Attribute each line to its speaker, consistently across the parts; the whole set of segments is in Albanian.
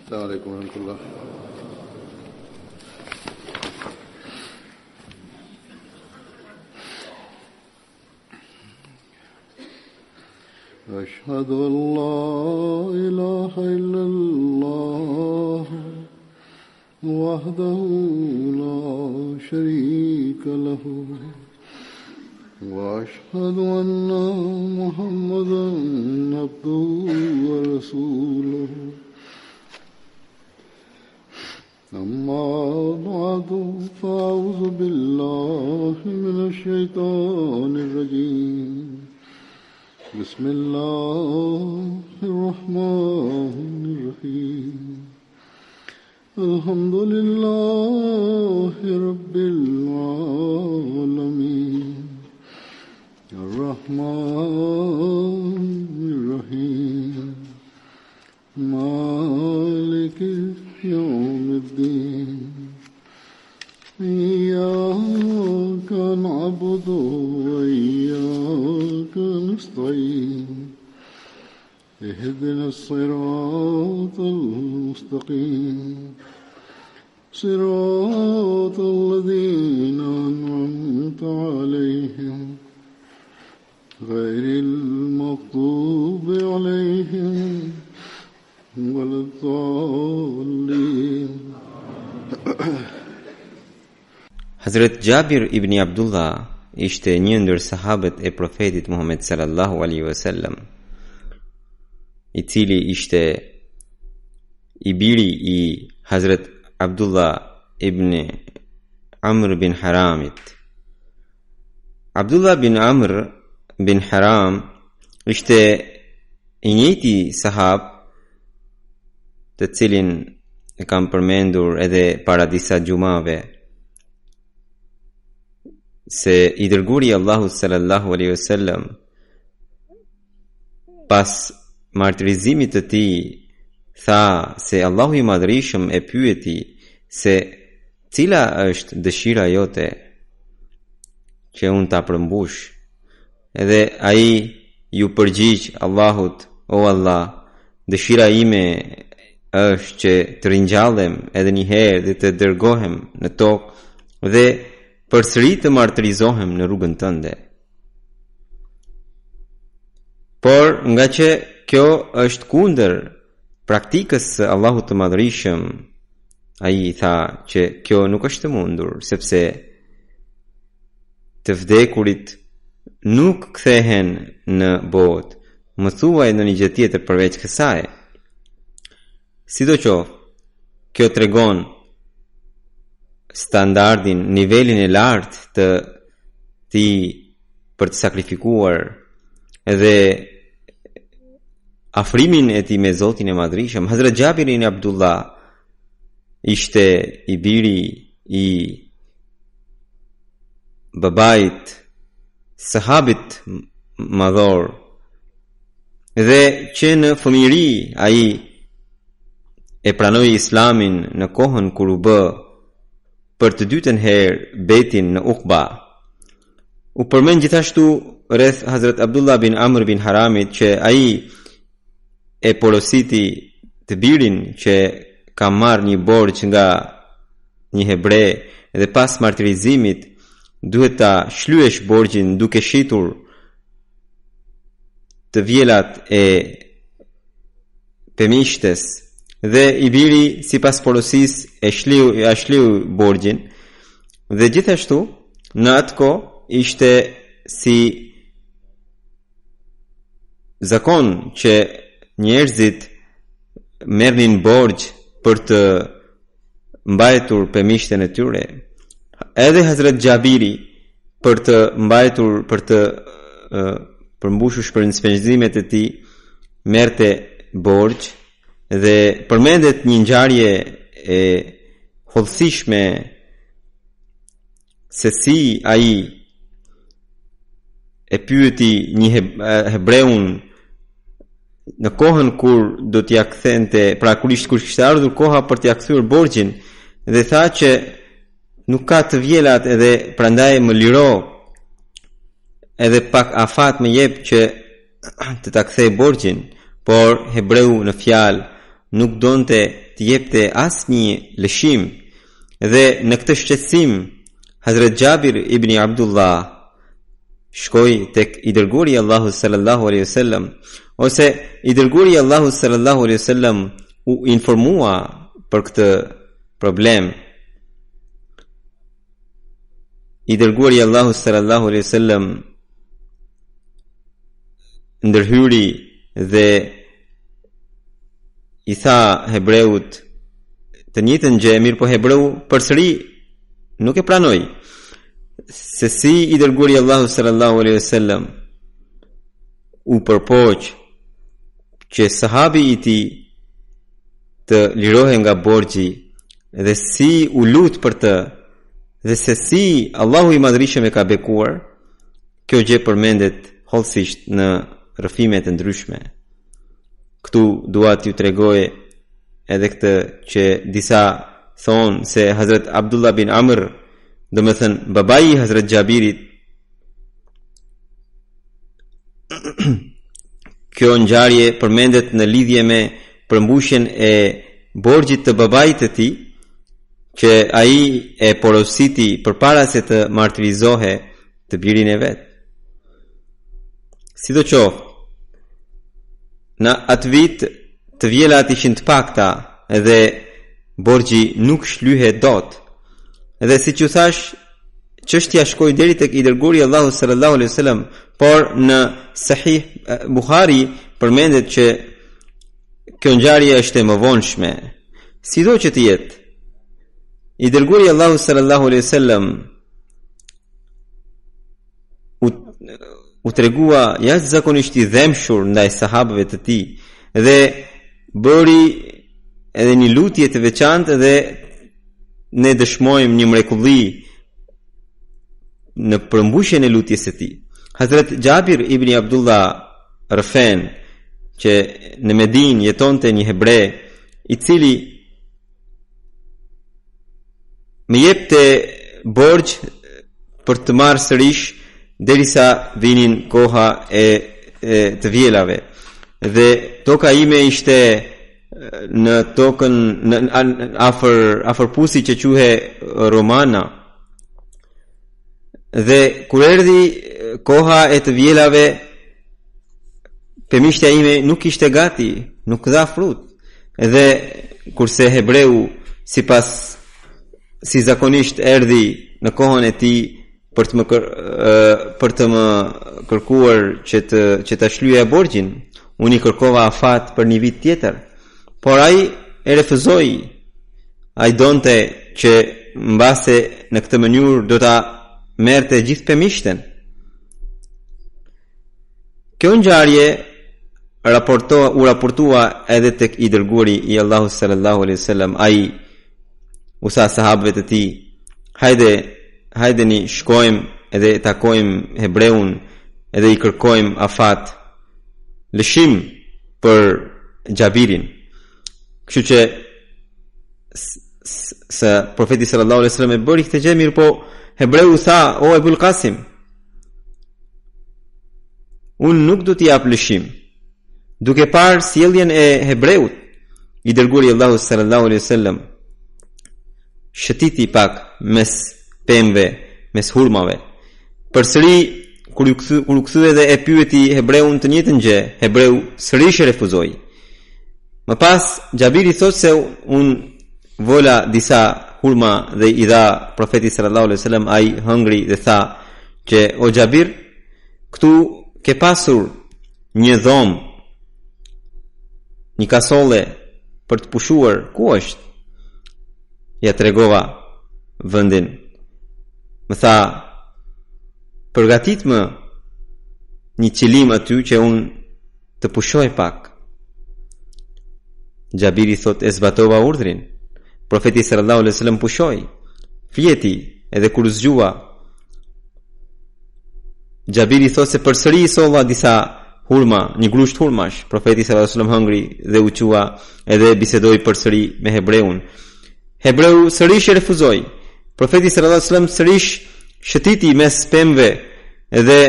Speaker 1: السلام عليكم ورحمة الله. أشهد أن لا إله إلا الله وحده لا شريك له وأشهد أن محمدا عبده ورسوله أما بعد فأعوذ بالله من الشيطان الرجيم بسم الله الرحمن الرحيم الحمد لله رب العالمين الرحمن الرحيم مالك يوم الدين إياك نعبد وإياك نستعين اهدنا الصراط المستقيم صراط الذين أنعمت عليهم غير المغضوب عليهم ولا الضالين.
Speaker 2: Hazret Jabir ibn Abdullah ishte një ndër sahabët e profetit Muhammed sallallahu alaihi wasallam, i cili ishte i biri i Hazret Abdullah ibn Amr bin Haramit. Abdullah bin Amr bin Haram ishte i njëjti sahab të cilin e kam përmendur edhe para disa gjumave, se i dërguri Allahu sallallahu alaihi wasallam pas martirizimit të tij tha se Allahu i madhrishëm e pyeti se cila është dëshira jote që unë ta përmbush, edhe ai ju përgjigj Allahut: o Allah, dëshira ime është që të ringjallem edhe një herë dhe të dërgohem në tokë dhe përsëri të martirizohem në rrugën tënde. Por nga që kjo është kundër praktikës së Allahut të Madhërisëm, ai i tha që kjo nuk është e mundur, sepse të vdekurit nuk kthehen në botë, më thuaj në një gjë tjetër përveç kësaj. Sidoqoftë, kjo tregon standardin, nivelin e lartë të ti për të sakrifikuar edhe afrimin e ti me Zotin e Madhrishëm. Hazrat Jabir ibn Abdullah ishte i biri i babait sahabit madhor, dhe që në fëmijëri ai e pranoi Islamin në kohën kur u bë për të dytën herë betin në Uqba. U përmend gjithashtu rreth Hazrat Abdullah bin Amr bin Haramit që ai e porositi të birin që ka marrë një borxh nga një hebre dhe pas martirizimit duhet ta shlyesh borxhin duke shitur të vjelat e pemishtes, dhe i biri si pas porosis e shliu borxhin, dhe gjithashtu në atë kohë ishte si zakon që njerëzit merrnin borxh për të mbajtur pemishten e tyre. Edhe Hazrat Jabiri për të mbajtur, për të përmbushur shpenzimet e tij, merrte borxh, dhe përmendet një ngjarje e hollësishme se si ai e pyeti një hebreun në kohën kur do t'ia kthente, pra kur kishte ardhur koha për t'ia kthyer borxhin, dhe tha që nuk ka të vjelat edhe prandaj më liro, edhe pak afat më jep që të ta kthej borxhin. Por hebreu në fjalë nuk donte të jepte asnjë lëshim dhe në këtë shqetësim Hazrat Jabir ibn Abdullah shkoi tek i dërguari i Allahut sallallahu alaihi wasallam, ose i dërguari i Allahut sallallahu alaihi wasallam u informua për këtë problem. I dërguari i Allahut sallallahu alaihi wasallam ndërhyri dhe i tha hebreut të njëjtën gjë, mirë po hebreu përsëri nuk e pranoi. Se si i dërguari i Allahut sallallahu alaihi wasallam u përpoq që sahabi i tij të lirohej nga borxhi dhe si u lut për të dhe se si Allahu i Madhërisëm e ka bekuar, kjo gjë përmendet hollësisht në rrëfime të ndryshme. Këtu dua t'ju tregoj edhe këtë që disa thonë se Hazrat Abdullah bin Amr, do me thënë babai i Hazrat Jabirit, kjo ngjarje përmendet në lidhje me përmbushjen e borxhit të babait të tij, që ai e porositi përpara se të martirizohe të birin e vet. Sidoqoftë, në atë vit të vjelat ishin të pakta dhe borxhi nuk shlyhet dot. Dhe siç ju thash, çështja shkoi deri tek i dërguari Allahu sallallahu alaihi wasallam, por në Sahih Buhari përmendet që kjo ngjarje është e mëvonshme. Sido që të jetë, i dërguari Allahu sallallahu alaihi wasallam u tregua jashtëzakonisht i dhemshur ndaj sahabëve të tij dhe bëri edhe një lutje të veçantë dhe ne dëshmojmë një mrekulli në përmbushjen e lutjes së tij. Hazrat Jabir ibn Abdullah Rafan, që në Medinë jetonte një hebre, i cili më jepte borxh për të marrë sërish derisa vinin koha e të vjelave. Dhe toka ime ishte në tokën afër pusi që quhe Romana. Dhe kur erdhi koha e të vjelave, pemishtja ime nuk ishte gati, nuk dha frut. Dhe kurse hebreu si zakonisht erdhi në kohën e tij për të më kërkuar që ta shlyej borxhin, unë i kërkova afat për një vit tjetër. Por ai e refuzoi. Ai donte që mbase në këtë mënyrë do ta merrte gjithë pemishten. Kjo ngjarje u raportua edhe tek i dërguari i Allahut sallallahu alaihi wasallam. Ai u sa sahabëve të tij, hajdeni shkojmë edhe takojmë hebreun edhe i kërkojmë afat, lëshim për Jabirin. Kështu që sa profeti sallallahu alaihi wasallam e bëri këtë gjë, mirë po hebreu tha: "O Ebul Qasim, unë nuk do t'i jap lëshim." Duke parë sjelljen e hebreut, i dërguari Allahu sallallahu alaihi wasallam shëtiti pak mes pemëve, mes hurmave. Përsëri kur u kthye dhe e pyeti hebreun të njëjtën gjë, hebreu sërish refuzoi. Më pas Jabiri thot se unë vola disa hurma dhe i dha profetit sallallahu alaihi wasallam. Ai hëngri dhe tha që: "O Jabir, këtu ke pasur një dhomë, një kasolle për të pushuar, ku është?" Ja tregova vendin. Më tha: "Përgatit më një qilim aty që unë të pushoj pak." Jabiri thot: "E zbatova urdhrin." Profeti sallallahu alaihi wasallam pushoi, fjeti edhe kur zgjua. Jabiri thot se përsëri i solla disa hurma, një grusht hurmash. Profeti sallallahu alaihi wasallam hëngri dhe u qua edhe bisedoi përsëri me hebreun. Hebreu sërish refuzoi. Profeti sallallahu alaihi wasallam sërish shëtiti mes pemëve dhe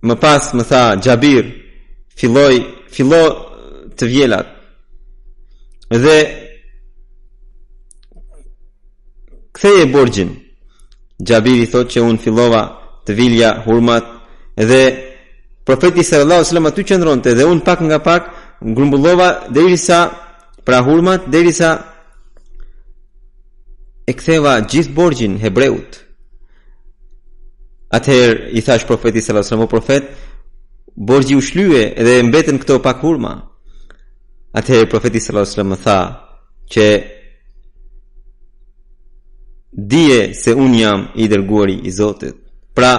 Speaker 2: më pas më tha: "Jabir, fillo të vjelat." Dhe ktheje borxhin. Xhabiri thot që unë fillova të vilja hurmat dhe profeti sallallahu alaihi wasallam aty qëndronte dhe unë pak nga pak grumbullova derisa pra hurmat derisa e ktheva gjithë borxhin hebreut. Atëherë i thash profetit sallallahu alaihi wasallam: "O profet, borxhi u shlye dhe mbeten këto pak hurma." Atëherë profeti sallallahu alaihi wasallam tha që dije se unë jam i dërguari i Zotit. Pra,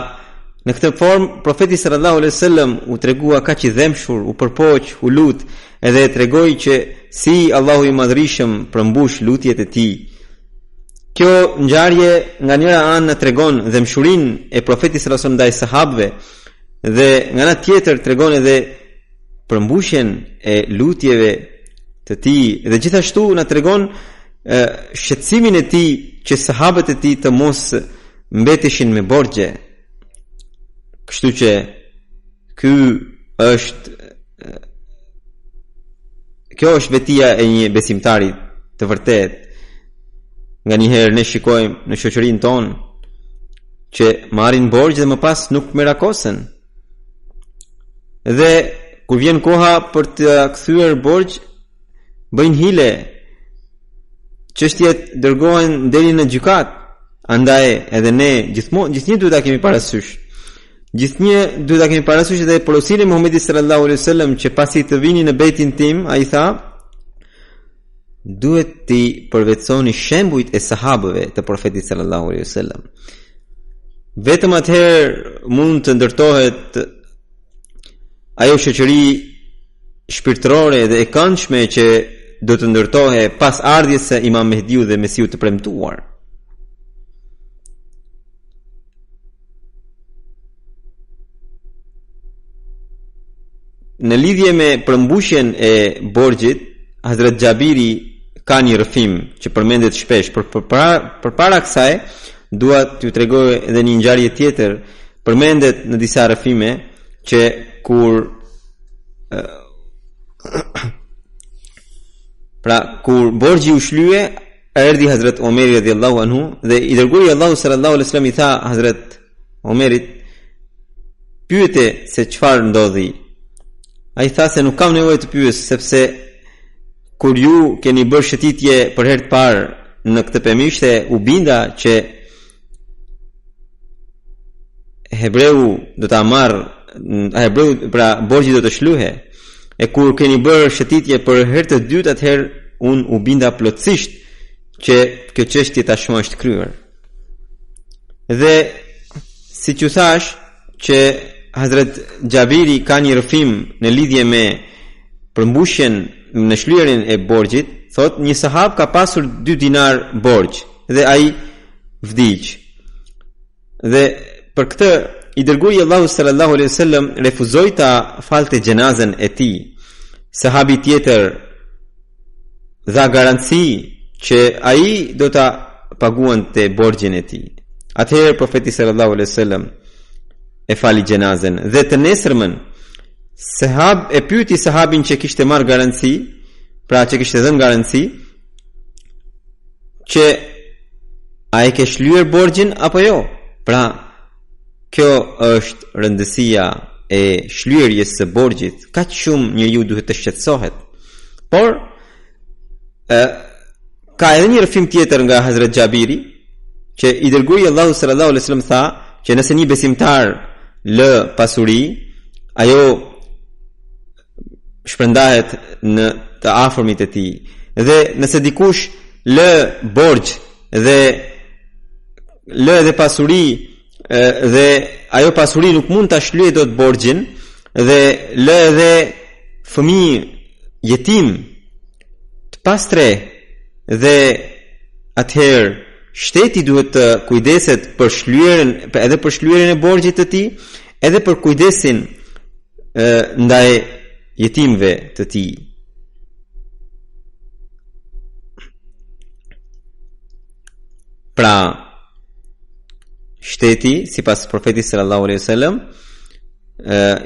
Speaker 2: në këtë formë profeti sallallahu alaihi wasallam u tregua kaq i dhëmshur, u përpoq, u lut, edhe tregoi që si Allahu i Madhrishëm përmbush lutjet e tij. Kjo ngjarje nga njëra anë na tregon dhëmshurinë e profetit sallallahu alaihi wasallam ndaj sahabëve dhe nga ana tjetër tregon edhe përmbushjen e lutjeve të tij dhe gjithashtu na tregon shqetësimin e tij që sahabët e tij të mos mbeteshin me borxhe. Kështu që kjo është vetia e një besimtari të vërtet. Nga njëherë ne shikojmë në shoqërinë tonë që marrin borxh dhe më pas nuk merakosen. Dhe kur vjen koha për të kthyer borxh, bëjnë hile. Çështjet dërgohen deri në gjykat. Andaj edhe ne gjithnjë duhet ta kemi parasysh. Gjithnjë duhet ta kemi parasysh edhe porosinë e Muhamedit sallallahu alaihi wasallam që pasi të vini në bejtin tim, ai tha: "Duhet të përvetsoni shembujt e sahabëve të profetit sallallahu alaihi wasallam." Vetëm atëherë mund të ndërtohet ajo shoqëri shpirtërore dhe e këndshme që do të ndërtohe pas ardhjes së Imam Mehdiu dhe Mesiu të premtuar. Në lidhje me përmbushjen e borxhit, Hazrat Xhabiri ka një rrëfim që përmendet shpesh. Përpara kësaj, dua t'ju tregoj edhe një ngjarje tjetër. Përmendet në disa rrëfime që kur borxhi u shlye, erdhi Hazrat Omeri radhiyallahu anhu dhe i dërguari Allahu sallallahu alaihi wasallam i tha Hazrat Omerit: "Pyete se çfarë ndodhi." Ai tha se nuk kam nevojë të pyes, sepse kur ju keni bërë shëtitje për herë të parë në këtë pemishte, u binda që hebreu do ta marr, pra borxhi do të shluhe. E kur keni bërë shëtitje për herë të dytë, atëherë unë u binda plotësisht që kjo çështje tashmë është kryer. Dhe siç u thash që Hazrat Xhabiri ka një rrëfim në lidhje me përmbushjen në shlyerjen e borxhit, thot një sahab ka pasur 2 dinar borxh dhe ai vdiq. Dhe për këtë i dërguari Allahu sallallahu alaihi wasallam refuzoi ta falte xhenazën e tij. Sahabi tjetër dha garanci që ai do ta paguante borxhin e tij. Atëherë profeti sallallahu alaihi wasallam e fali xhenazën dhe të nesërmën sahab e pyeti sahabin që kishte marr garanci, pra që kishte dhënë garanci, që a e ke shlyer borxhin apo jo. Pra kjo është rëndësia e shlyerjes së borxhit. Kaq shumë njeriu duhet të shqetësohet. Por ka edhe një rrëfim tjetër nga Hazrat Xhabiri që i dërguari Allahu sallallahu alaihi wasallam tha që nëse një besimtar lë pasuri, ajo shpërndahet në të afërmit e tij. Dhe nëse dikush lë borxh dhe lë edhe pasuri dhe ajo pasuri nuk mund ta shlyejë dot borxhin dhe lë edhe fëmijë jetim të pastre, dhe atëherë shteti duhet të kujdeset për shlyerjen, edhe për shlyerjen e borxhit të tij, edhe për kujdesin ndaj jetimëve të tij. Pra shteti, sipas profetit sallallahu alaihi wasallam,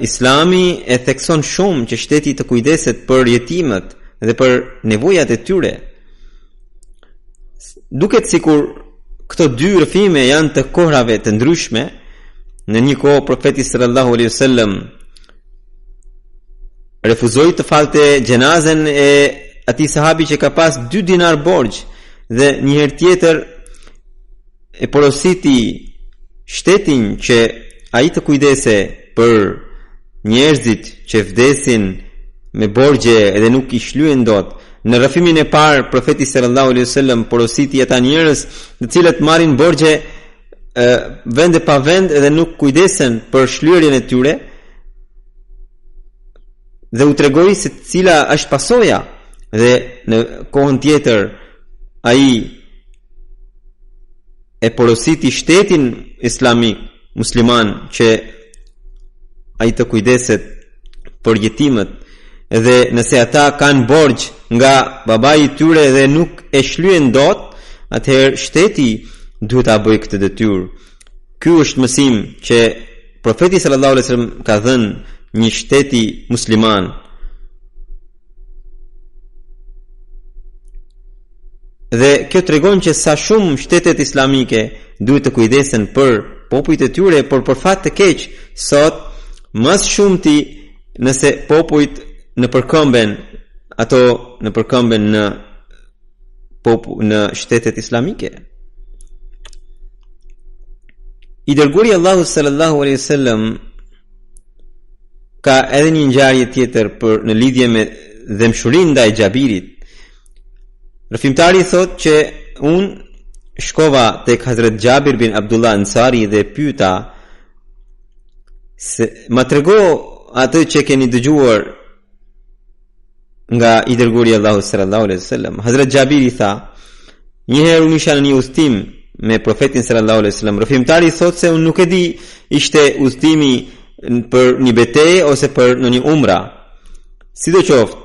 Speaker 2: Islami e thekson shumë që shteti të kujdeset për jetimët, dhe për nevojat e tyre. Duket sikur këto dy rrëfime janë të kohrave të ndryshme. Në një kohë profeti sallallahu alaihi wasallam refuzoi të falte gjenazën e atij sahabi që ka pas 2 dinar borxh, dhe një herë tjetër e porositi shtetin që ai të kujdese për njerëzit që vdesin me borxhe edhe nuk i shlyen dot. Në rrëfimin e parë profeti sallallahu alaihi wasallam porositi ata njerëz të cilët marrin borxhe vende pa vend edhe nuk kujdesen për shlyerjen e tyre, dhe u tregoi se cila është pasoja, dhe në kohën tjetër ai e porositi shtetin islamik musliman që ai të kujdeset për jetimet, dhe nëse ata kanë borxh nga babai i tyre dhe nuk e shlyen dot, atëherë shteti duhet ta bëjë këtë detyrë. Ky është mësim që profeti sallallahu alaihi wasallam ka dhënë një shteti musliman. Dhe kjo tregon që sa shumë shtetet islamike duhet të kujdesen për popujt e tyre, por për fat të keq sot më shumti nëse popujt në përkëmben në shtetet islamike. I dërguari Allahu sallallahu alaihi wasallam ka edhe një ngjarje tjetër në lidhje me dëmshurinë ndaj Xhabirit. Rrëfimtari thot që unë shkova tek Hazrat Jabir bin Abdullah Ansari dhe pyeta se ma trego atë që keni dëgjuar nga i dërguari Allahu sallallahu alaihi wasallam. Hazrat Jabiri tha, një herë unë isha në një udhtim me profetin sallallahu alaihi wasallam. Rrëfimtari thot se unë nuk e di ishte udhtimi për një betejë ose për në një umra. Sidoqoftë,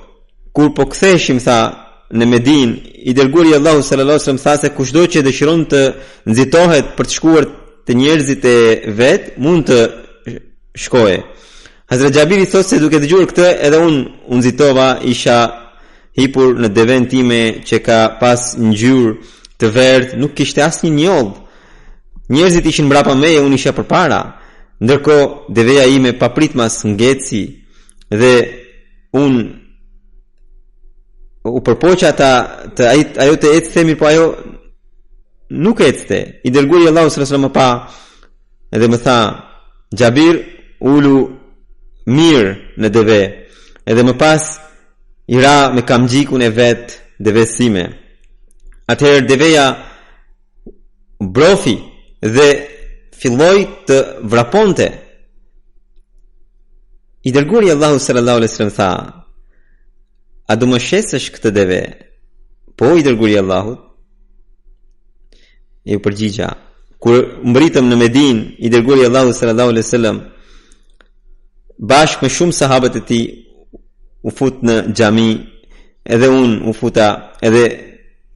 Speaker 2: kur po ktheheshim tha në Medinë, i dërguari Allahu sallallahu alaihi wasallam tha se kushdo që dëshiron të nxitohet për të shkuar te njerëzit e vet, mund të shkojë. Hazrat Jabiri thot se duke dëgjuar këtë edhe unë u nxitova, isha hipur në deven time që ka pas ngjyrë të verdhë, nuk kishte asnjë njollë. Njerëzit ishin mbrapa meje, unë isha përpara. Ndërkohë deveja ime papritmas ngeci dhe unë u përpoqa ajo të ecte, mirë po ajo nuk ecte. I dërguari Allahu sallallahu alaihi wasallam më pa edhe më tha, Jabir, ulu mirë në deve, edhe më pas i ra me kamxhikun e vet devesime. Atëherë deveja brofi dhe filloi të vraponte. I dërguari Allahu sallallahu alaihi wasallam tha, a do më shesësh këtë deve? Po, i dërguari Allahut. I përgjigja, kur mbritëm në Medinë, i dërguari Allahu sallallahu alaihi wasallam bashkë me shumë sahabët e tij u fut në xhami, edhe unë u futa, edhe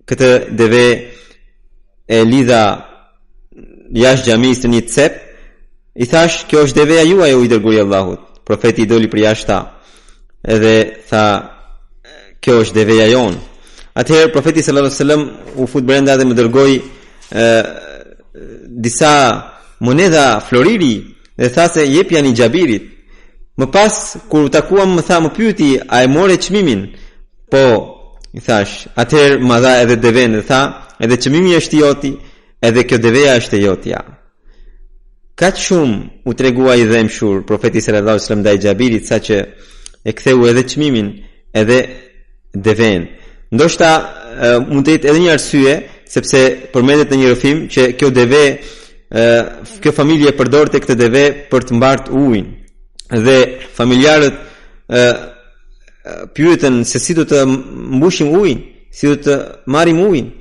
Speaker 2: këtë deve e lidha jashtë xhamisë në një cep. I thash, kjo është deveja juaj, o i dërguari Allahut. Profeti i doli për jashtë edhe tha, kjo është deveja jonë. Atëherë profeti sallallahu alaihi wasallam u fut brenda dhe më dërgoi disa monedha floriri dhe tha se jepja një Xhabirit. Më pas kur u takuam më tha, më pyeti, a e more çmimin? Po, i thash. Atëherë më dha edhe deven dhe tha, edhe çmimi është i joti, edhe kjo deveja është e jotja. Kaq shumë u tregua i dëmshur profeti sallallahu alaihi wasallam ndaj Xhabirit, saqë e ktheu edhe çmimin edhe deven. Ndoshta mund të jetë edhe një arsye, sepse përmendet në një rrëfim që kjo deve, kjo familje përdorte këtë deve për të mbartë ujin, dhe familjarët pyetën se si do të mbushim ujin, si do të marrim ujin.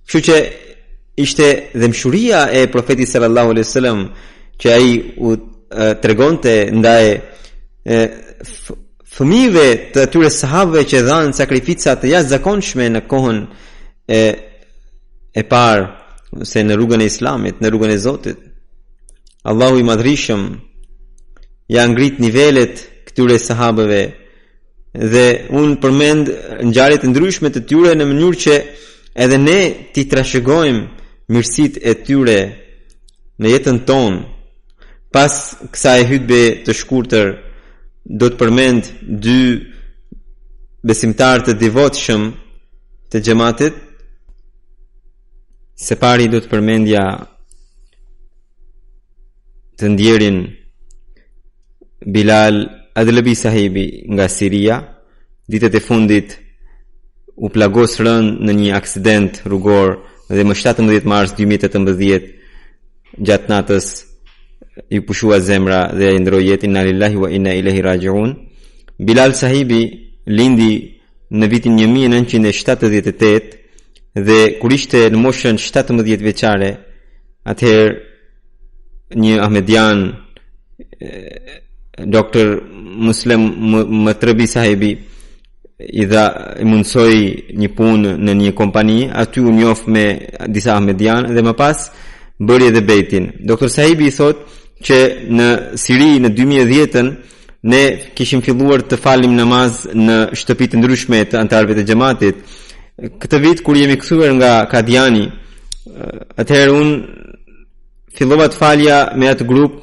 Speaker 2: Kështu që ishte dëmshuria e profetit sallallahu alaihi wasallam që ai u tregonte ndaj fëmijëve të atyre sahabëve që dhanë sakrifica të jashtëzakonshme në kohën e parë, se në rrugën e Islamit, në rrugën e Zotit. Allahu i madhrishëm ja ngrit nivelet këtyre sahabëve dhe unë përmend ngjarje të ndryshme të tyre në mënyrë që edhe ne t'i trashëgojmë mirësitë e tyre në jetën tonë. Pas kësaj hutbe të shkurtër do të përmend dy besimtarë të devotshëm të xhamatit. Së pari do të përmendja të ndjerin Bilal Adlabi sahibi nga Siria. Ditët e fundit u plagos rënd në një aksident rrugor dhe më 17 mars 2018 gjatë natës i pushua zemra dhe ai ndroi jetën. Inna lillahi wa inna ilaihi raji'un. Bilal sahibi lindi në vitin 1978 dhe kur ishte në moshën 17 vjeçare, atëherë një ahmedian, Dr. Muslim Matrabi sahibi i mundsoi një punë në një kompani, aty u njoh me disa ahmedian dhe më pas bëri edhe bejtin. Dr. sahibi i thot që në Siri në 2010-ën ne kishim filluar të falim namaz në shtëpi të ndryshme të antarëve të xhamatit. Këtë vit kur jemi kthyer nga Kadiani, atëherë unë fillova të falja me atë grup,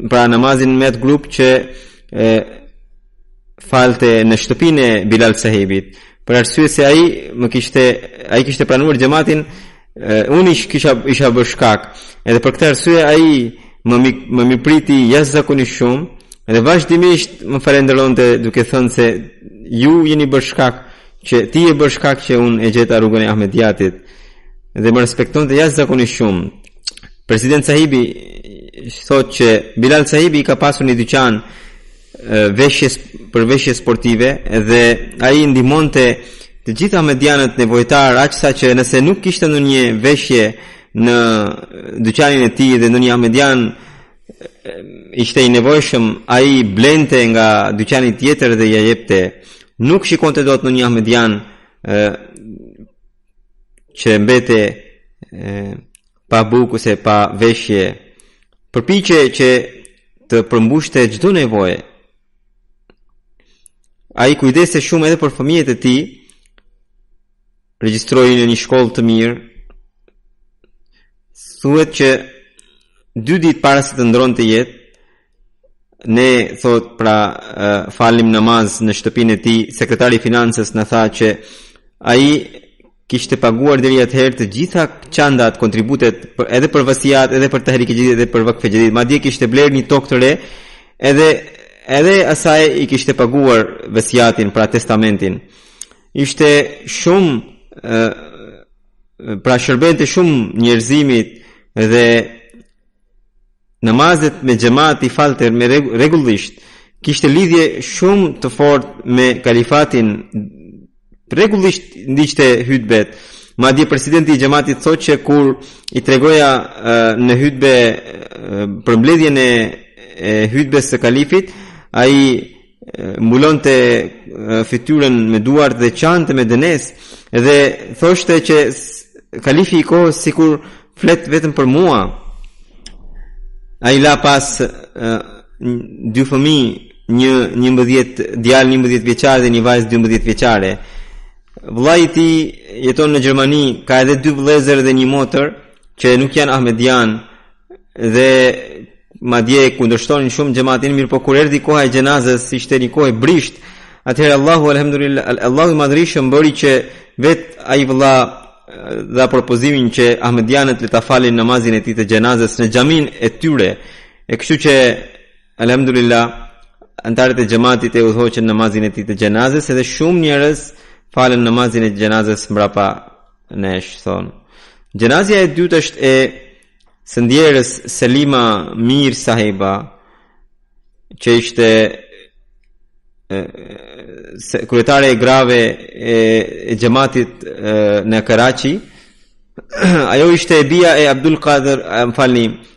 Speaker 2: pra namazin me atë grup që falte në shtëpinë e Bilal sahibit, për arsye se ai kishte pranuar xhamatin, unë isha bërë shkak. Edhe për këtë arsye ai më mirëpriti jashtëzakonisht shumë dhe vazhdimisht më falenderonte duke thënë se ju jeni bërë shkak, që ti je bërë shkak që unë e gjeta rrugën e Ahmediatit, dhe më respektonte jashtëzakonisht shumë. President sahibi thot që Bilal sahibi ka pasur një dyqan për veshje sportive dhe ai ndihmonte të gjitha ahmedianët nevojtar, aq sa që nëse nuk kishte ndonjë veshje në dyqanin e tij dhe ndonjë ahmedian ishte i nevojshëm, ai blente nga dyqani tjetër dhe ja jepte. Nuk shikonte dot në një ahmedian që mbete pa bukë ose pa veshje. Përpiqej që të përmbushte çdo nevojë. Ai kujdese shumë edhe për fëmijët e tij, regjistroi në një shkollë të mirë. Thuhet që 2 ditë para se të ndronte jetë, ne thot pra falim namaz në shtëpinë e tij, sekretari i financës na tha që ai kishte paguar deri atëherë të gjitha çandat, kontributet edhe për vasiat, edhe për tahrik e jadid, edhe për vakfe jadid. Madje kishte blerë një tokë të re, edhe asaj i kishte paguar vasiatin, pra testamentin. Ishte shumë pra shërbente shumë njerëzimit dhe namazet me xhamat i falte me rregullisht. Kishte lidhje shumë të fortë me kalifatin, rregullisht ndiqte hutbet. Madje presidenti i xhamatit thotë që kur i tregoja në hutbe për mbledhjen e hutbes së kalifit, ai mbulonte fytyrën me duart dhe qante me dënes dhe thoshte që kalifi i kohës sikur flet vetëm për mua. Ai la pas 2 fëmijë, një 11 djalë 11 vjeçar dhe një vajzë 12 vjeçare. Vllai i tij jeton në Gjermani, ka edhe 2 vëllezër dhe një motër që nuk janë ahmedian dhe madje kundërshtonin shumë xhamatin. Mirë, po kur erdhi koha e xhenazës, ishte një kohë brisht. Atëherë Allahu i madhrishëm bëri që vet ai vëlla dha propozimin që ahmedianët le ta falin namazin e tij të xhenazës në xhamin e tyre. E kështu që alhamdulillah antarët e xhamatit e udhëhoqën namazin e tij të xhenazës, edhe shumë njerëz falen namazin e xhenazës mbrapa nesh, thon. Xhenazja e dytë është e së ndjerës Selima Mir sahiba, që ishte kryetare e grave e xhamatit në Karachi. Ajo ishte e bija e Abdul Qadir,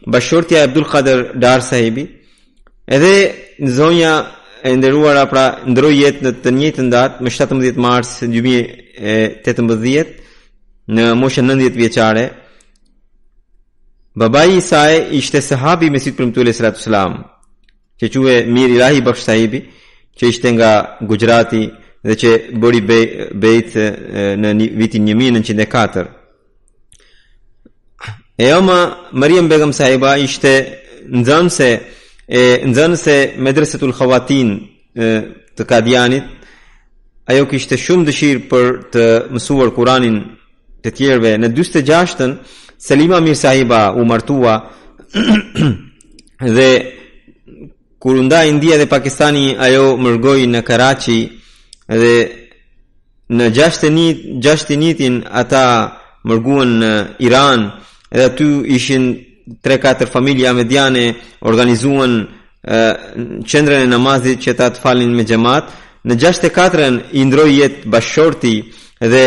Speaker 2: bashortja e Abdul Qadir Dar sahibi. Edhe zonja e nderuara pra ndroi jetë në të njëjtën datë, më 17 mars 2018 në moshën 90 vjeçare. Babai i saj ishte sahabi i Mesit Premtues sallallahu alaihi wasallam, që quhej Mir Ilahi Bakhsh sahibi, që ishte nga Gujarati dhe që bëri bejt në vitin 1904. E oma Mariam Begum Sahiba ishte nxënëse Medresetul Khawatin të Kadianit. Ajo kishte shumë dëshirë për të mësuar Kuranin të tjerëve. Në 46-ën Selima Mir Sahiba u martua dhe kur u nda India dhe Pakistani, ajo mërgoi në Karachi dhe në 6 ata mërguan në Iran dhe aty ishin 3-4 familje ahmediane, organizuan qendrën e namazit që ta të falin me xhamat. Në 64-ën i ndroi jetë bashkëshorti dhe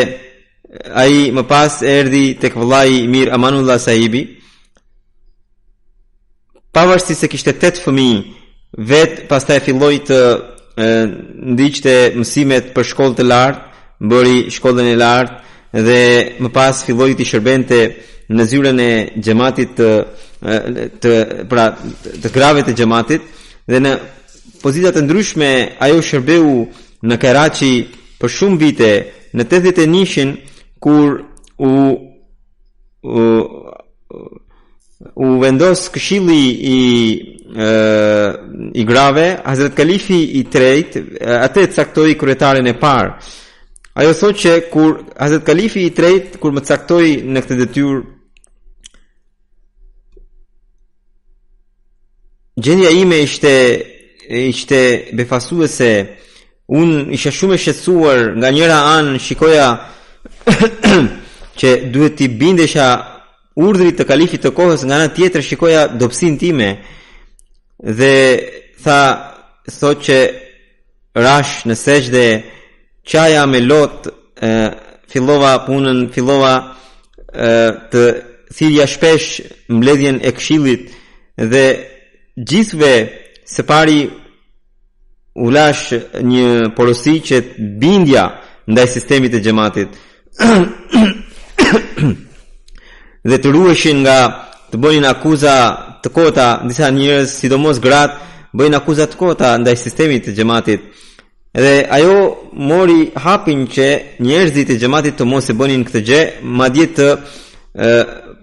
Speaker 2: ai më pas erdhi tek vëllai Mir Amanullah Sahibi. Pavarësisht se kishte 8 fëmijë, pastaj filloi të ndiqte mësimet për shkollë të lartë, bëri shkollën e lartë dhe më pas filloi të shërbente në zyrën e xhamatit të grave të xhamatit dhe në pozita të ndryshme. Ajo shërbeu në Karachi për shumë vite. Në 81-shin kur u vendos këshilli i grave, Hazrat Kalifi i tretë atë caktoi kryetarin e parë. Ajo thotë që kur Hazrat Kalifi i tretë kur më caktoi në këtë detyrë, gjendja ime ishte befasuese. Unë isha shumë e shqetësuar. Nga njëra anë shikoja që duhet t'i bindesha urdhrit të kalifit të kohës, nga ana tjetër shikoja dobësinë time dhe thotë që rash në sejdë, qaja me lot, fillova punën, të thirrja shpesh mbledhjen e këshillit dhe gjithve së pari u lash një porosi që bindja ndaj sistemit të xhamatit dhe të ruheshin nga të bënin akuza të kota. Disa njerëz, sidomos gratë, bëjnë akuza të kota ndaj sistemit të xhamatit. Dhe ajo mori hapin që njerëzit e xhamatit të mos e bënin këtë gjë, madje të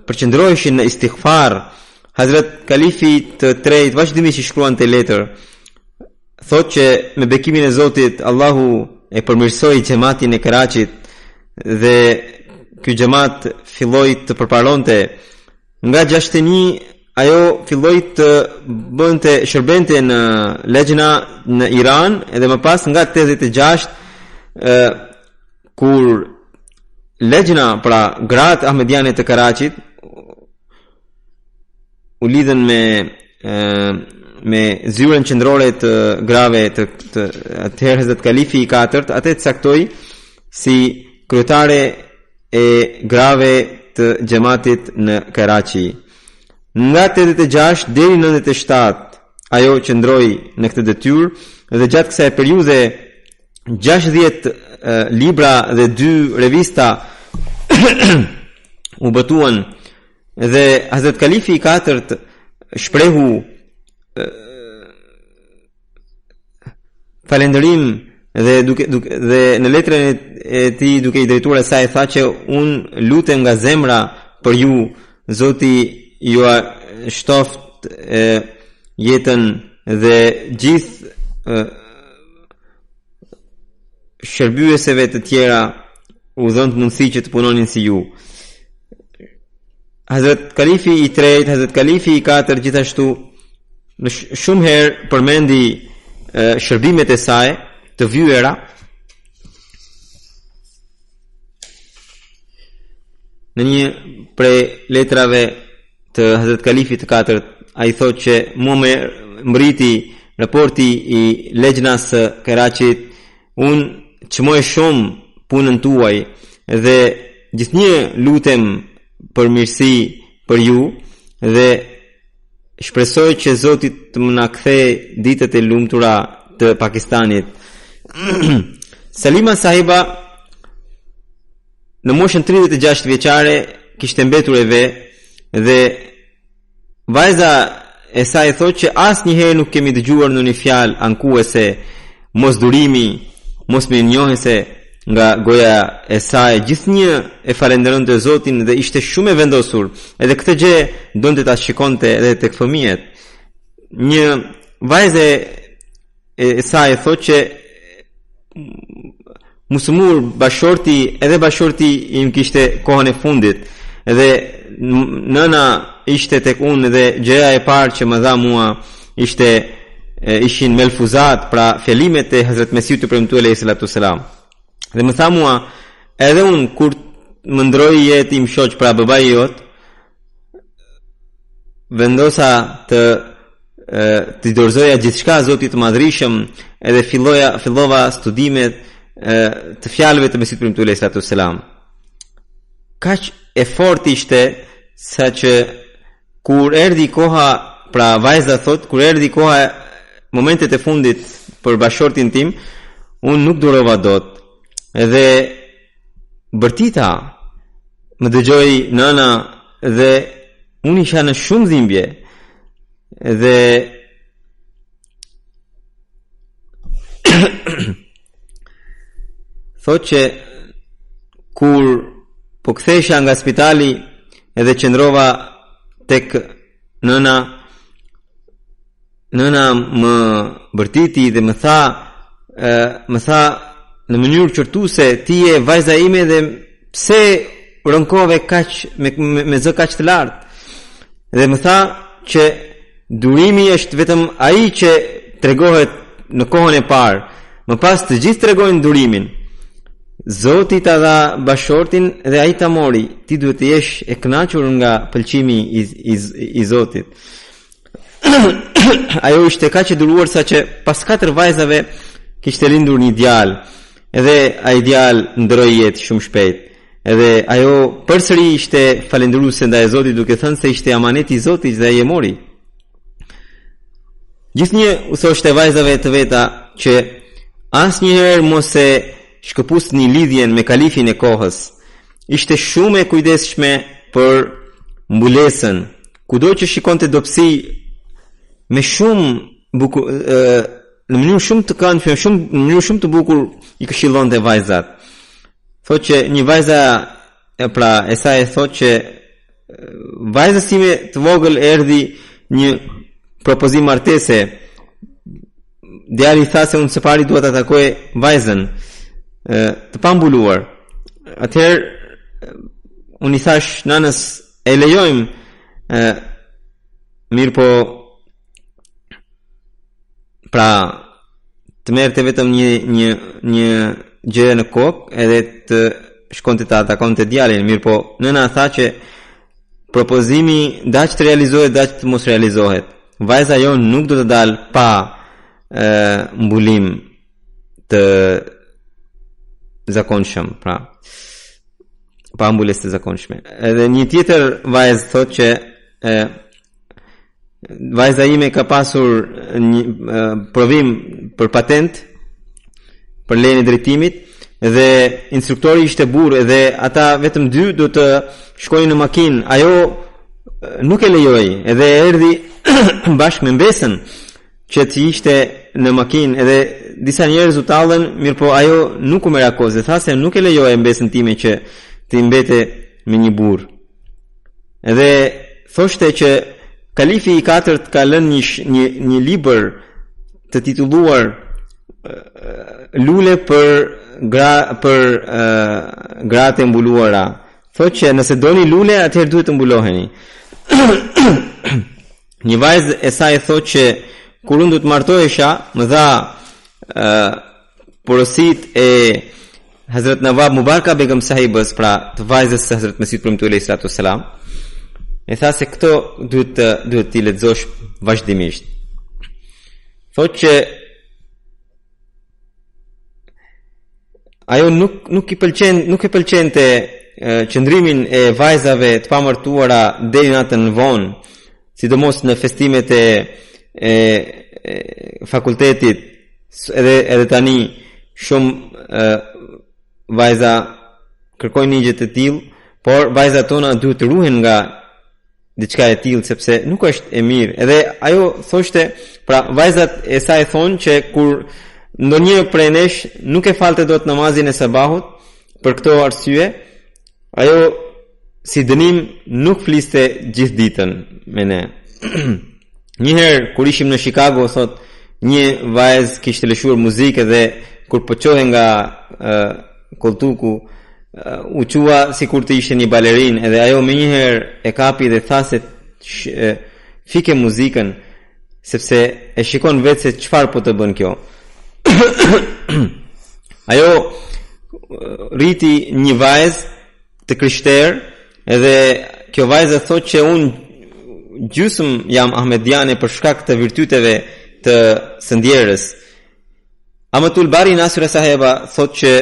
Speaker 2: përqendroheshin në istighfar. Hazrat Kalifi të tretë vazhdimisht i shkruante letër. Thotë që me bekimin e Zotit, Allahu e përmirësoi xhamatin e Karachit dhe ky xhamat filloi të përparonte. Nga 61 ajo filloi të bënte shërbente në Lejna në Iran dhe më pas nga 86 kur Lejna, pra gratë ahmediane të Karachit, u lidhen me zyrën qendrore të grave të atëherë Hazrat Kalifi i 4, atë caktoi si kryetare e grave të xhamatit në Karachi. Nga 86 deri në 97 ajo qëndroi në këtë detyrë dhe gjatë kësaj periudhe 60 libra dhe 2 revista u botuan dhe Hazrat Kalifi i 4 shprehu falënderim dhe në letrën e tij duke i drejtuar asaj tha që un lutem nga zemra për ju, Zoti ju shtoft jetën dhe gjithë shërbyeseve të tjera u dhënë mundësi që të punonin si ju. Hazrat Kalifi i 3, Hazrat Kalifi i 4 gjithashtu shumë herë përmendi shërbimet e saj të vyera. Në një prej letrave të Hazrat Kalifi të 4, ai thotë që mua më mbriti raporti i Lejnas së Karachit, unë çmoj shumë punën tuaj dhe gjithnjë lutem për mirësi për ju dhe shpresoj që Zoti të më na kthej ditët e lumtura të Pakistanit. Salima Sahiba në moshën 36 vjeçare kishte mbetur e ve dhe vajza e saj thotë që asnjëherë nuk kemi dëgjuar në një fjalë ankuese, mos durimi, mos më njohej se nga goja e saj gjithnjë e falenderonte Zotin dhe ishte shumë e vendosur. Edhe këtë gjë donte ta shikonte edhe tek fëmijët. Një vajzë e saj thotë që musumur bashorti, edhe bashorti im kishte kohën e fundit, edhe nëna ishte tek unë dhe gjëja e parë që më dha mua ishin melfuzat, pra fjalimet e Hazrat Mesiut të premtuar alayhi salatu selam. Dhe më tha mua, edhe unë kur më ndroi jetë im shoq, pra babai jot, vendosa të dorëzoja gjithçka Zotit të Madhrishëm, edhe fillova studimet të fjalëve të Mesiut premtuar alayhi salatu selam. Kaq e fortë ishte sa që kur erdhi koha, pra vajza thot, kur erdhi koha, momentet e fundit për bashortin tim, unë nuk durova dot. Edhe bërtita më dëgjoi nëna dhe unë isha në shumë dhimbje. Dhe thot që kur po kthesha nga spitali edhe qëndrova tek nëna më bërtiti dhe më tha në mënyrë qërtuese, ti je vajza ime dhe pse rënkove kaq me zë kaq të lartë. Dhe më tha që durimi është vetëm ai që tregohet në kohën e parë, më pas të gjithë tregojnë durimin. Zoti ta dha bashortin dhe ai ta mori. Ti duhet të jesh e kënaqur nga pëlqimi i Zotit. Ajo ishte kaq e duruar sa që pas 4 vajzave kishte lindur një djalë. Edhe ai djalë ndroi jetë shumë shpejt. Edhe ajo përsëri ishte falendëruese ndaj Zotit, duke thënë se ishte amaneti i Zotit dhe ai e mori. Gjithnjë u thoshte vajzave të veta që asnjëherë mos e shkëputni lidhjen me kalifin e kohës. Ishte shumë e kujdesshme për mbulesën. Kudo që shikonte dobësi me shumë bukur, në mënyrë shumë të këndshme, në mënyrë shumë të bukur i këshillonte vajzat. Thotë që një vajza, pra e saj thotë që vajzës time të vogël erdhi një propozim martese. Djali tha se unë së pari duhet të takoj vajzën të pambuluar. Atëherë unë i thash nanës, e lejojmë, mirë po, pra të merrte vetëm një gjë në kokë edhe të shkonte ta takonte djalin. Mirë po, nëna tha që propozimi daq të realizohet, daq të mos realizohet. Vajza jonë nuk do të dalë pa mbulim të zakonshëm, pra pa mbulesë të zakonshme. Edhe një tjetër vajzë thotë që vajza ime ka pasur një provim për patent për lejen e drejtimit dhe instruktori ishte burr dhe ata vetëm 2 do të shkojnë në makinë. Ajo nuk e lejoi edhe erdhi bashkë me mbesën që të ishte në makinë edhe disa njerëz u tallën, mirë po ajo nuk u merr akuz dhe tha se nuk e lejoi mbesën time që të mbete me një burr. Edhe thoshte që kalifi i 4 ka lënë një libër të titulluar Lule për gratë e mbuluara. Thotë që nëse doni lule, atëherë duhet të mbuloheni. Një vajzë e saj thotë që kur unë do të martohesha, më dha porosit e Hazrat Nawab Mubaraka Begum sahibës, pra të vajzës së Hazrat Mesiut premtuar alayhi salatu selam. E tha se këto duhet t'i lexosh vazhdimisht. Thotë që ajo nuk e pëlqente qëndrimin e vajzave të pamartuara deri natën vonë, sidomos në festimet e fakultetit. Edhe tani shumë vajza kërkojnë një gjë të tillë, por vajzat tona duhet të ruhen nga diçka e tillë sepse nuk është e mirë. Edhe ajo thoshte, pra vajzat e saj thonë që kur ndonjë prej nesh nuk e falte dot namazin e sabahut për këto arsye, ajo si dënim nuk fliste gjithë ditën me ne. Njëherë kur ishim në Chicago, thot, një vajzë kishte lëshuar muzikë dhe kur po çohej nga koltuku u qua sikur të ishte një balerinë, edhe ajo më njëherë e kapi dhe tha se fike muzikën sepse e shikon vetë se çfarë po të bën kjo. Ajo rriti një vajzë të krishterë, edhe kjo vajzë thotë që unë gjysëm jam ahmediane për shkak të virtyteve të së ndjerës. Amatul Bari Nasir Saheba thotë që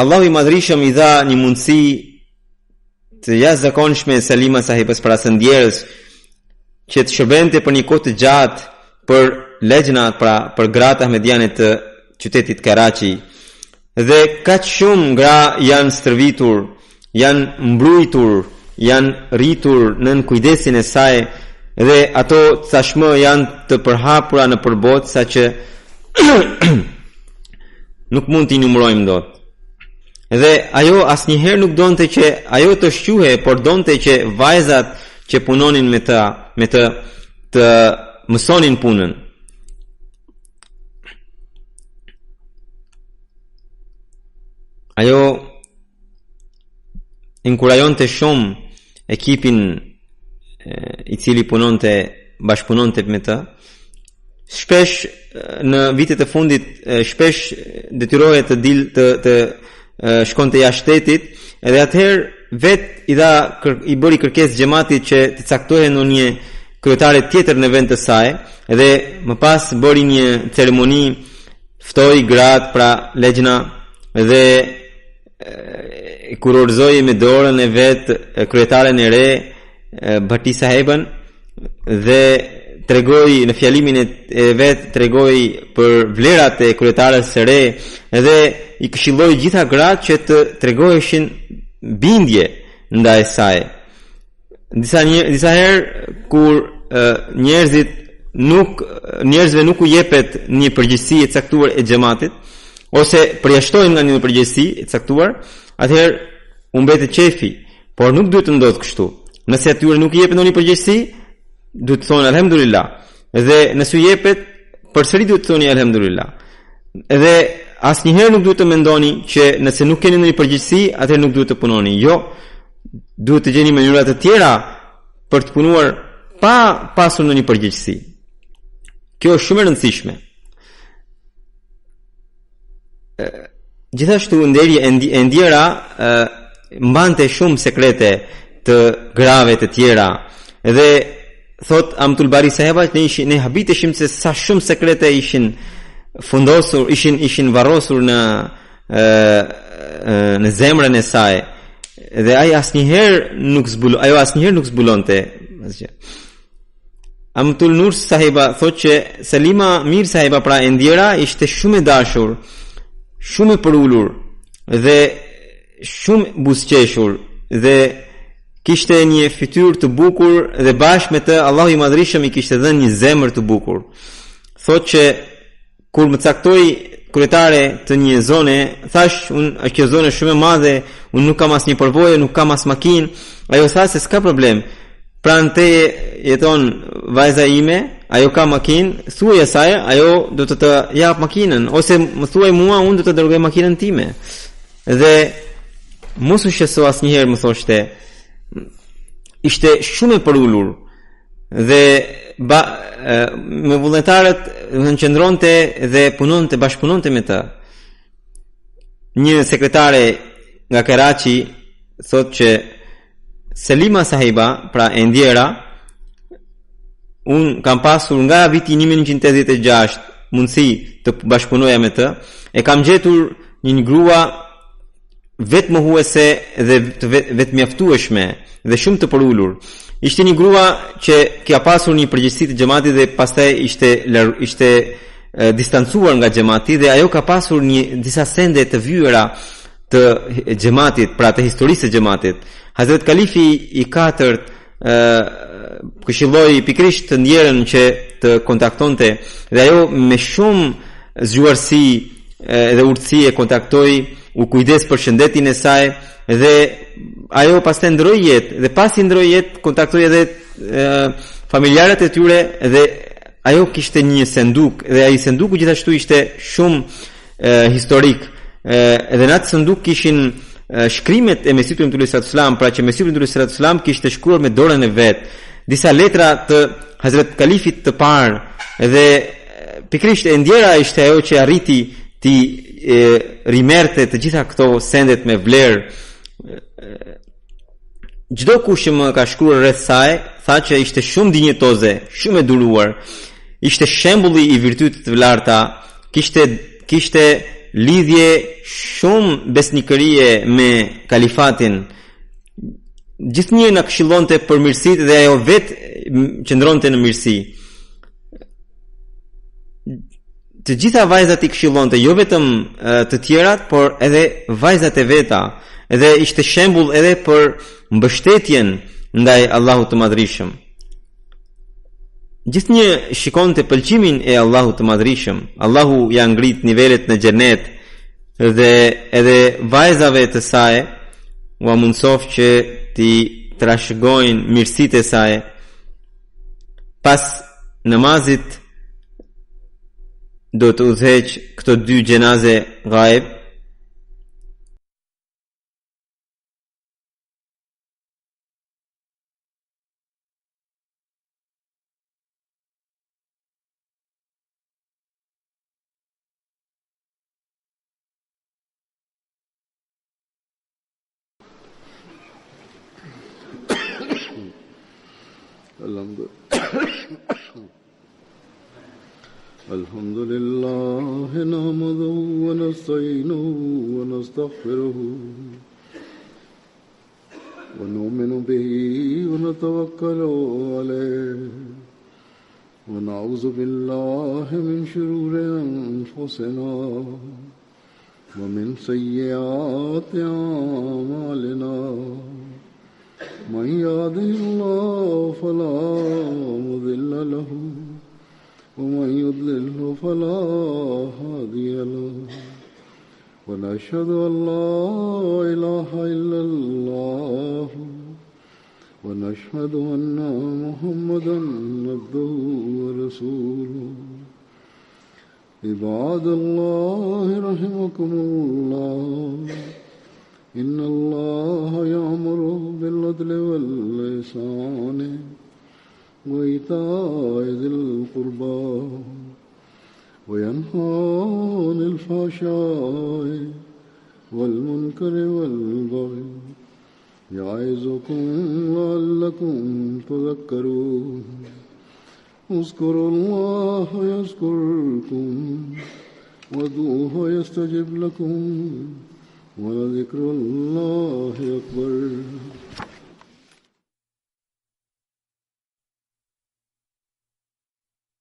Speaker 2: Allahu i Madhrishëm i dha një mundësi të jashtëzakonshme Salima Sahibës para së ndjerës, që të shërbente për një kohë të gjatë për legjnat, pra për gratë ahmediane të qytetit Karachi. Dhe kaq shumë gra janë stërvitur, janë mbrujtur, janë rritur nën kujdesin e saj, dhe ato tashmë janë të përhapura në përbot, saqë nuk mund t'i numërojmë dot. Dhe ajo asnjëherë nuk donte që ajo të shquhe, por donte që vajzat që punonin me të mësonin punën. Ajo inkurajonte shumë ekipin i cili bashkëpunonte me të. Shpesh në vitet e fundit shpesh detyrohej të shkonte jashtë shtetit, edhe atëherë vet i bëri kërkesë xhamatit që të caktohej ndonjë kryetare tjetër në vend të saj, edhe më pas bëri një ceremoni, ftoi gratë, pra legjna, dhe kurorzoi me dorën e vet kryetaren e re, Bhatti Sahebën, dhe tregoi në fjalimin e vet, tregoi për vlerat e kryetares së re, edhe i këshilloi gjitha gratë që të tregoheshin bindje ndaj saj. Disa herë kur njerëzve nuk u jepet një përgjegjësi e caktuar e xhamatit, ose përjashtojnë nga një përgjegjësi e caktuar, atëherë u mbetet qefi, por nuk duhet të ndodhë kështu. Nëse atyre nuk i jepet ndonjë përgjegjësi, duhet të thonë alhamdulillah. Dhe nëse u jepet, përsëri duhet të thoni alhamdulillah. Edhe asnjëherë nuk duhet të mendoni që nëse nuk keni ndonjë përgjegjësi, atëherë nuk duhet të punoni. Jo, duhet të gjeni mënyra të tjera për të punuar pa pasur ndonjë përgjegjësi. Kjo është shumë e rëndësishme. Gjithashtu e ndjera mbante shumë sekrete të grave të tjera, dhe thot Amtul Bari Saheba që ne habiteshim se sa shumë sekrete ishin fundosur, ishin varrosur në zemrën e saj, dhe ajo asnjëherë nuk zbulonte asgjë. Amtul Nur Saheba thot që Salima Mir Saheba, pra e ndjera, ishte shumë e dashur, shumë e përullur dhe shumë buzëqeshur, dhe kishte një fytyrë të bukur, dhe bashkë me të Allahu i Madhrishëm i kishte dhënë një zemër të bukur. Thot që kur më caktoi kryetare të një zone, thash, është kjo zone shumë e madhe, unë nuk kam asnjë përvojë, nuk kam as makinë. Ajo tha se s'ka problem, pranë te jeton vajza ime, ajo ka makinë, thuaj asaj, ajo do të jap makinën, ose më thuaj mua, unë do të dërgoj makinën time. Dhe mos u shqetëso asnjëherë, më thoshte, ishte shumë e përullur, dhe me vullnetarët nënqëndronte dhe bashkëpunonte me të. Një sekretare nga Karachi thot që Salima Sahiba, pra e ndjera, unë kam pasur nga viti 1986 mundësi të bashkëpunoja me të, e kam gjetur një grua vetë mohuese dhe vetë mjaftueshme dhe shumë të përullur. Ishte një grua që ka pasur një përgjegjësi të xhamatit dhe pastaj ishte distancuar nga xhamati, dhe ajo ka pasur disa sende të vyera të xhamatit, pra të historisë së xhamatit. Hazrat Kalifi i 4 këshilloi pikërisht të ndjerën që të kontaktonte, dhe ajo me shumë zgjuarsi dhe urtësi e kontaktoi, u kujdes për shëndetin e saj dhe ajo pastaj ndroi jetë dhe pasi ndroi jetë kontaktoi edhe familjarët e tyre dhe ajo kishte një senduk dhe ai senduku gjithashtu ishte shumë historik dhe në atë senduk kishin shkrimet e Mesihut Premtues sallallahu alaihi wasallam, pra që Mesihu Premtues sallallahu alaihi wasallam kishte shkruar me dorën e vet disa letra të Hazrat Kalifit të parë dhe pikrisht e ndjera ishte ajo që arriti ti rimerte të gjitha këto sendet me vlerë. Çdo kush që më ka shkruar rreth saj tha që ishte shumë dinjetoze, shumë e duruar, ishte shembulli i virtyteve të larta, kishte lidhje shumë besnikërie me kalifatin. Gjithnjë na këshillonte për mirësitë dhe ajo vetë qëndronte në mirësi. Të gjitha vajzat i këshillonte, jo vetëm të tjerat, por edhe vajzat e veta, edhe ishte shembull edhe për mbështetjen ndaj Allahut të Madhrishëm. Gjithnjë shikonte pëlqimin e Allahut të Madhrishëm. Allahu ja ngrit nivelet në xhenet dhe edhe vajzave të saj u mundsof që ti trashëgojnë mirësitë e saj. Pas namazit do të udhëheq këto dy gjenaze ghaib.
Speaker 1: الحمد لله نحمده ونستعينه ونستغفره ونؤمن به ونتوكل عليه ونعوذ بالله من شرور أنفسنا ومن سيئات أعمالنا من يهده الله فلا مضل له ومن يضلل فلا هادي له ونشهد أن لا إله إلا الله ونشهد أن محمدا عبده ورسوله عباد الله رحمكم الله إن الله يأمر بالعدل والإحسان وإيتاء ذي القربى وينهى عن الفحشاء والمنكر والبغي يعظكم لعلكم تذكرون اذكروا الله يذكركم وادعوه يستجب لكم ولذكر الله أكبر.